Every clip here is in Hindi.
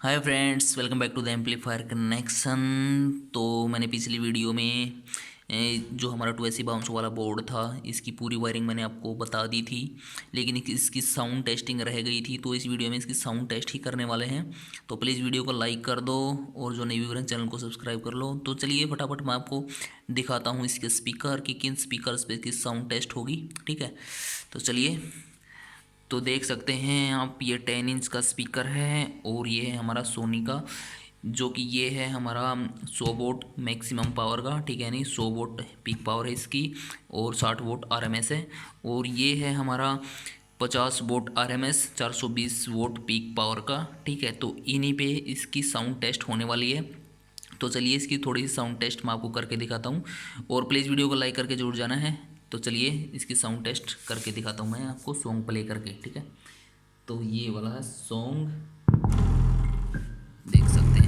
Hi friends, welcome back to the amplifier connection. तो मैंने पिछली वीडियो में जो हमारा 280 बाउंस वाला बोर्ड था, इसकी पूरी वायरिंग मैंने आपको बता दी थी, लेकिन इसकी साउंड टेस्टिंग रह गई थी। तो इस वीडियो में इसकी साउंड टेस्ट ही करने वाले हैं। तो प्लीज़ वीडियो को लाइक कर दो और जो नए व्यूअर हैं चैनल को सब्सक्राइब कर लो। तो चलिए फटाफट मैं आपको दिखाता हूँ इसके स्पीकर की किन स्पीकर पे इसकी साउंड टेस्ट होगी। ठीक है, तो चलिए। तो देख सकते हैं आप, ये 10 इंच का स्पीकर है और ये है हमारा सोनी का, जो कि ये है हमारा 100 वोट मैक्सिमम पावर का। ठीक है, नहीं 100 वोट पीक पावर है इसकी और 60 वोट आरएमएस है। और ये है हमारा 50 vote RMS, 420 vote peak power का। ठीक है, तो इन्हीं पे इसकी साउंड टेस्ट होने वाली है। तो चलिए इसकी थोड़ी सी साउंड टेस्ट मैं आपको करके दिखाता हूँ और प्लीज़ वीडियो को लाइक करके जरूर जाना है। तो चलिए इसकी साउंड टेस्ट करके दिखाता हूँ मैं आपको सॉन्ग प्ले करके। ठीक है, तो ये वाला है सॉन्ग, देख सकते हैं।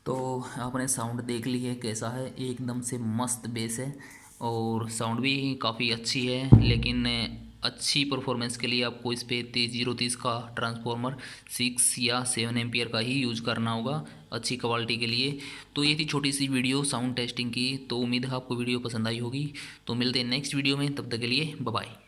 तो आपने साउंड देख ली है कैसा है, एकदम से मस्त बेस है और साउंड भी काफ़ी अच्छी है। लेकिन अच्छी परफॉर्मेंस के लिए आपको इस पर 3030 का ट्रांसफॉर्मर 6 या 7 एम्पियर का ही यूज करना होगा अच्छी क्वालिटी के लिए। तो ये थी छोटी सी वीडियो साउंड टेस्टिंग की। तो उम्मीद है आपको वीडियो पसंद आई होगी। तो मिलते हैं नेक्स्ट वीडियो में, तब तक के लिए बाय बाय।